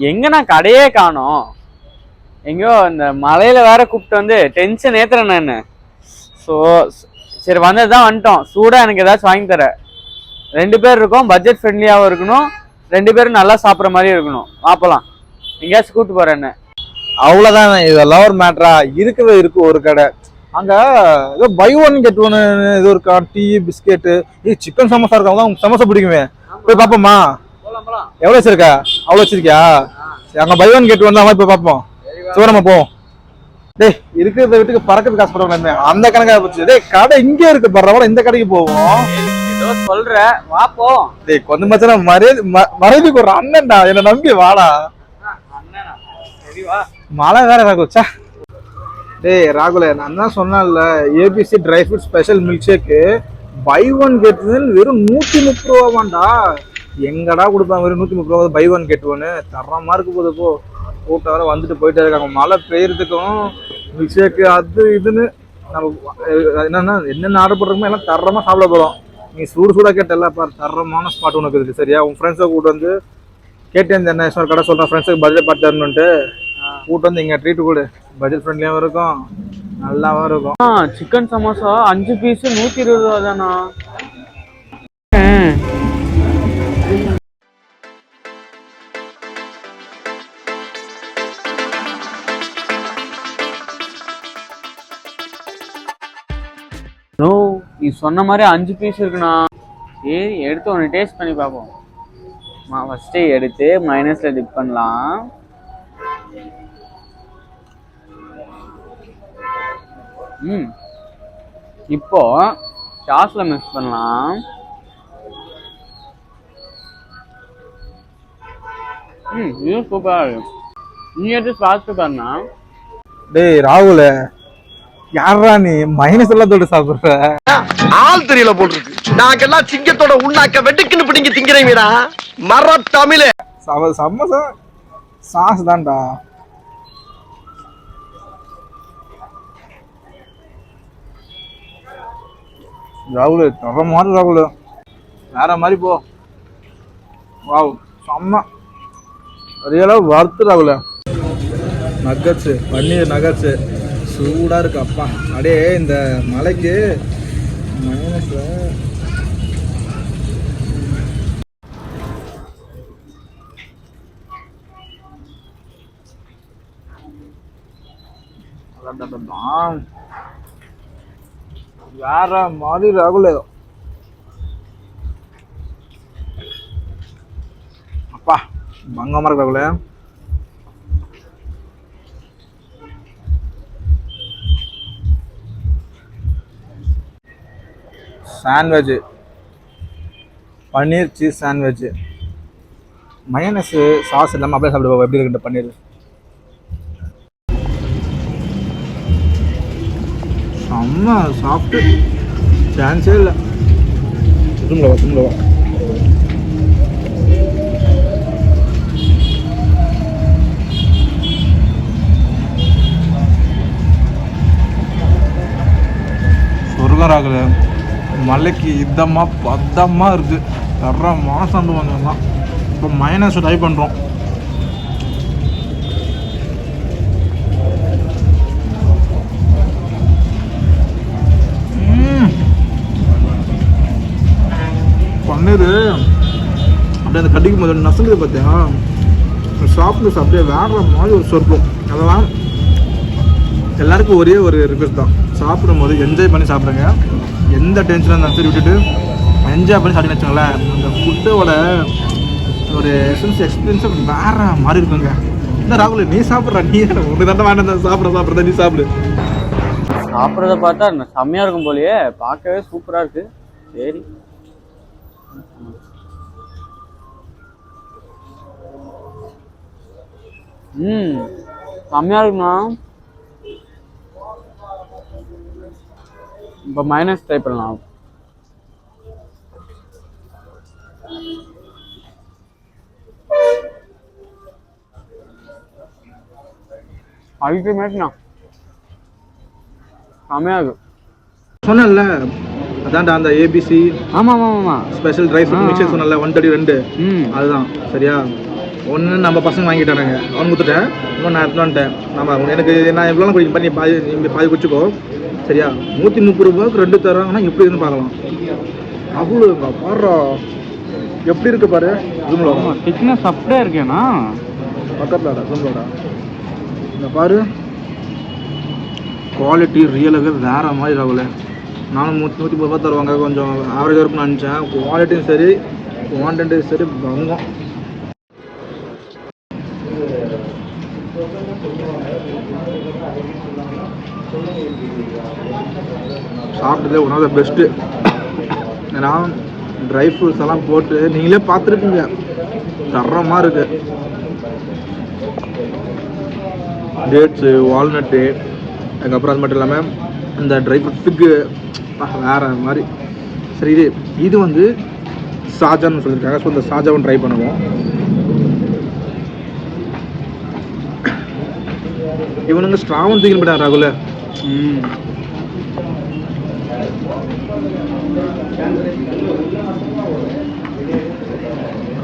எங்கண்ணா கடையே காணோம். எங்கேயோ இந்த மலையில வேற கூப்பிட்டு வந்து டென்ஷன் ஏத்துறேன் நான். ஸோ சரி வந்ததுதான் வந்துட்டோம். சூடா எனக்கு ஏதாச்சும் வாங்கி தர. 2 பேர் இருக்கோம், பட்ஜெட் ஃப்ரெண்ட்லியாகவும் இருக்கணும், 2 பேரும் நல்லா சாப்பிட்ற மாதிரி இருக்கணும். பார்ப்பலாம், எங்கேயாச்சும் கூப்பிட்டு போறேன் என்ன. அவ்வளவுதான், இதெல்லாம் ஒரு மேட்டரா? இருக்கவே இருக்கு ஒரு கடை அங்க, ஏதோ பை ஒன் கெட் ஒன்னு ஏதோ இருக்கா, டீ பிஸ்கெட்டு. சிக்கன் சமோசா இருக்கா? சமோசா பிடிக்குமே, போய் பாப்போமா? எவ்வளவு வச்சிருக்கா? அவ்வளவு வச்சிருக்கியா? அங்க பை ஒன் கெட் ஒன் தான், போய் பாப்போம். சூரமா போ. டேய், இருக்கிறத வீட்டுக்கு பறக்கிறது காசு போடுவாங்க, அந்த கணக்கா போச்சு. டேய், கடை இங்கே இருக்கு, பரவாயில்ல, இந்த கடைக்கு போவோம். ஏதோ சொல்ற, வாப்போ. டேய், கொஞ்சம் மச்சனா மறைவுக்கு ஒரு அண்ணன்டா, என்ன நம்பி வாடா. மழை வேற ராகுச்சா. டேய் ராகுல, நான் தான் சொன்னேன்ல, ABC dry fruit special milk shake buy one get one வெறும் 130 ரூபாவாண்டா. எங்கடா கொடுப்பாங்க வெறும் 130 ரூபா பை ஒன் கெட் ஒன்னு? தரமா இருக்கு போது. போ, கூட்டம் வர வந்துட்டு போயிட்டே இருக்காங்க. மழை பெய்யறதுக்கும் மில்க் ஷேக்கு அது இதுன்னு நம்ம என்னென்ன ஆர்டர் பண்றோமோ எல்லாம் தரமா சாப்பிட போறோம். நீ சூடா கேட்டல பாரு, தரமான ஸ்பாட் உனக்கு இருக்கு. சரியா, உன் ஃப்ரெண்ட்ஸை கூட்டு வந்து கேட்டேன், என்ன கடை சொல்றேன், ஃப்ரெண்ட்ஸுக்கு பட்ஜெட் பார்த்து தரணுன்ட்டு கூட்டு வந்து இங்க ட்ரீட் கொடு. பட்ஜெட் ஃப்ரெண்ட்லியாவும் இருக்கும், நல்லாவும் இருக்கும். சிக்கன் சமோசா 5 பீஸ் 120 ரூபா தானா? நீ சொன்ன மாதிரி 5 பீஸ் இருக்குண்ணா. சரி, எடுத்து ஒன்று டேஸ்ட் பண்ணி பார்ப்போம். ஃபர்ஸ்டே எடுத்து மைனஸ்ல டிப் பண்ணலாம். இப்போ சாஸ்ல மிக்ஸ் பண்ணலாம். இது சூப்பரா இருக்கு. நீ எடுத்து சாப்பிட்டு பாருண்ணா. டேய் ராகுல, யாரா நீ மைனஸ் எல்லாம் தொட்டு சாப்பிடுற? ஆள் தெரியல போட்டுருக்கு. நாங்கெல்லாம் சிங்கத்தோட உண்ணாக்க வெட்டுக்குன்னு பிடிங்க திங்கிறீங்கடா. மர தமிழே. சமோசா சாஸ் தான்டா. ராகுல் தர மாதிரி, ராகுல் வேற மாதிரி போ. வாவ், செம்ம ரியலா வறுத்து ராகுல். நகட்ஸு, பன்னீர் நகட்ஸு சூடா இருக்கு. அப்பா, அப்படியே இந்த மலைக்கு மைனஸ்ல வேற மாதிரி ராகுல். அப்பா, பங்கமா இருக்கு ராகுல். சாண்ட்விச், பன்னீர் சீஸ் சாண்ட்விச், மயோனஸ் சாஸ் இல்லாமல் அப்படியே சாப்பிடுவோம். எப்படி இருக்கு பன்னீர்? செம்ம சாப்பிட்டு சான்ஸே இல்லை. தும்லவா சொர்க்கம் ராகுல. மலைக்கு இதமா பத்தமா இருக்கு, தரமான சாப்பிட்டு வந்தோம்னா. இப்போ மைனஸ் ட்ரை பண்ணுறோம். பன்னீர் அப்படியே அந்த கட்டிக்கும் போது நசுங்குது பார்த்தியா, சாப்பிட்டு அப்படியே வேற மாதிரி ஒரு சொர்க்கம். அதெல்லாம் எல்லாருக்கும் ஒரே ஒரு ரிக்வெஸ்ட் தான், சாப்பிடும் போது என்ஜாய் பண்ணி சாப்பிடுங்க. எந்த டென்ஷனாக இருந்தாலும் சரி விட்டுட்டு என்ஜாய் பண்ணி சாப்பிட்டு வச்சுங்களேன், அந்த ஃபுட்டோட ஒரு எசன்ஸ் எக்ஸ்பீரியன்ஸை வேற மாதிரி இருக்குங்க. இந்த ராகுல், நீ சாப்பிட்ற, நீ ஒன்று தாண்டா வேண்டாம் சாப்பிட்றதா நீ சாப்பிடு. சாப்பிட்றத பார்த்தா செம்மையா இருக்கும் போலயே, பார்க்கவே சூப்பரா இருக்கு. சரி, செம்மையா இருக்குண்ணா. இப்போ மைனஸ் ட்ரை பண்ணலாம். அல்டிமேட்ண்ணா, செம்மையா இருக்கு. சொன்னல அதான்டா அந்த ஏபிசி ஆமா ஆமா ஆமா ஸ்பெஷல் ட்ரை ஃப்ரூட் மிக்சர் சொன்னல 132 அதுதான். சரியா, ஒன்று நம்ம பசங்க வாங்கிட்டானுங்க, அவன் கொடுத்துட்டேன். இன்னும் நான் எடுத்துட்டு வந்துட்டேன். நம்ம எனக்கு நான் எவ்வளோ குடிக்க பண்ணி பாதி நீங்கள் பாதி குடிச்சிக்கோ சரியா. 130 ரூபாய்க்கு 2 தராங்கன்னா எப்படி இருக்குன்னு பார்க்கலாம். அவ்வளோ பாடுறா எப்படி இருக்கு பாரு. ஜூம்லோட திக்னஸ் அப்படியே இருக்கேண்ணா, பக்கத்துலடா ஜூம்லோட இந்த பாரு. குவாலிட்டி ரியலாகவே வேறு மாதிரி ராகுல. நானும் 130 ரூபா தருவாங்க, கொஞ்சம் ஆவரேஜாக இருக்குன்னு நினச்சேன். குவாலிட்டியும் சரி குவான்டிட்டியும் சரி பங்கம். சாப்பிட்டதே ஒன் ஆஃப் த பெஸ்ட்டு. ஏன்னா ட்ரை ஃப்ரூட்ஸ் எல்லாம் போட்டு நீங்களே பார்த்துருப்பீங்க, தரமாக இருக்கு. டேட்ஸு, வால்நட்டு, அதுக்கப்புறம் அது மட்டும் இல்லாமல் இந்த ட்ரை ஃப்ரூட் ஃபிக்கு வேறு மாதிரி. சரி இது வந்து சாஜான்னு சொல்லியிருக்காங்க. ஸோ இந்த சாஜாவும் ட்ரை பண்ணுவோம். இவனுங்க ஸ்ட்ராவும் தூக்கி போயிட்டாங்க ராகுல.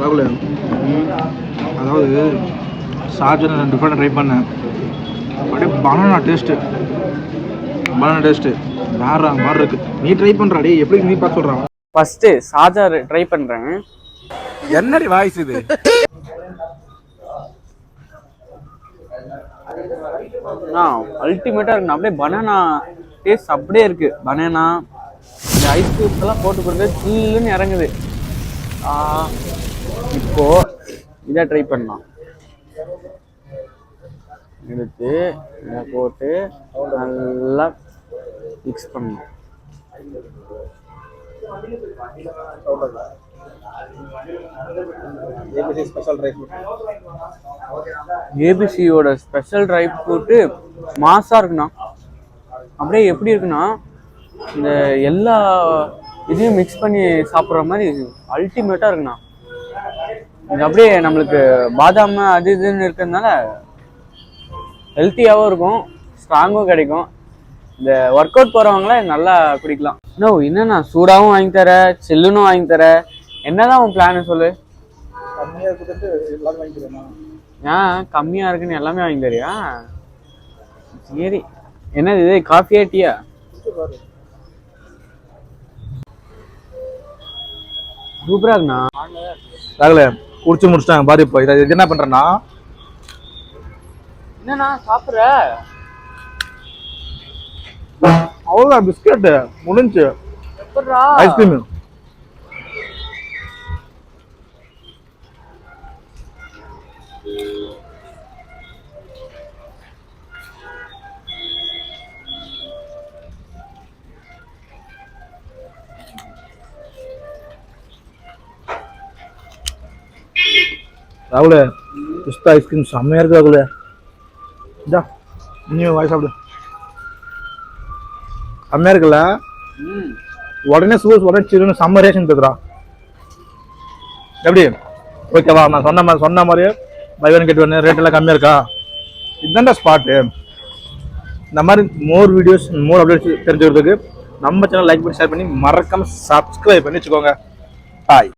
ராகுல அதாவது சாஜன் டிஃப்ரெண்ட் ட்ரை பண்ணேன். அப்படியே பனானா டேஸ்ட்டு வேற மாதிரி இருக்கு. நீ ட்ரை பண்ணுறாடி எப்படி நீ பார்த்து சொல்கிறான். ஃபர்ஸ்ட்டு சாஜா ட்ரை பண்ணுறேன். என்னடி வாய்ஸ் இது? அல்டிமேட்டா இருக்கு. அப்படியே பனானா டேஸ்ட் அப்படியே இருக்கு. பனானா இந்த ஐஸ் கியூப்ஸ் எல்லாம் போட்டு கொடுத்து சில்லுன்னு இறங்குது. இப்போ இதை ட்ரை பண்ணலாம். எடுத்து இதை போட்டு நல்லா மிக்ஸ் பண்ணணும். ஏபிசியோட ஸ்பெஷல் ட்ரை ஃப்ரூட்டு மாஸாக இருக்குண்ணா. அப்படியே எப்படி இருக்குன்னா இந்த எல்லா இதையும் மிக்ஸ் பண்ணி சாப்பிட்ற மாதிரி அல்டிமேட்டாக இருக்குண்ணா. இது அப்படியே நம்மளுக்கு பாதாம் அது இதுன்னு இருக்கிறதுனால ஹெல்த்தியாகவும் இருக்கும், ஸ்ட்ராங்கும் கிடைக்கும். இந்த ஒர்க் அவுட் போகிறவங்களாம் நல்லா குடிக்கலாம். இன்னும் என்னண்ணா சூடாகவும் வாங்கி தர, சில்லுன்னு வாங்கி தர, என்னதான் உன் பிளான்னு சொல்லு. கம்மியாக இருக்குதுன்ட்டு எல்லாரும் வாங்கிக்கிறேன். ஏன் கம்மியாக இருக்குன்னு எல்லாமே வாங்கி தரியா? சரி, என்னது இது காஃபியா டீயா? சூப்பரா இருக்குண்ணா. ராகுல குடிச்சு முடிச்சிட்டாங்க பாரு. இப்போ இதை என்ன பண்ணுறேன்னா, என்னண்ணா சாப்பிட்ற? அவ்வளோதான், பிஸ்கட்டு முடிஞ்சு. ஐஸ்கிரீம் ராகுல, பிஸ்தா ஐஸ்கிரீம் செம்மையா இருக்கு ராகுல. இதா நீ வாய் சாப்பிடு. செம்மையா இருக்குல்ல? உடனே சூஸ் உடனே சில்லுன்னு செம்ம ரேஷன் தருறா. எப்படி ஓகேவா? நான் சொன்ன மாதிரியே buy one get one, rate எல்லாம் கம்மியா இருக்கா? இதுதான்டா ஸ்பாட்டு. இந்த மாதிரி மோர் வீடியோஸ், மோர் அப்டேட்ஸ் தெரிஞ்சுக்கிறதுக்கு நம்ம சேனல் லைக் பண்ணி ஷேர் பண்ணி மறக்காம சப்ஸ்கிரைப் பண்ணி வச்சுக்கோங்க. பாய்.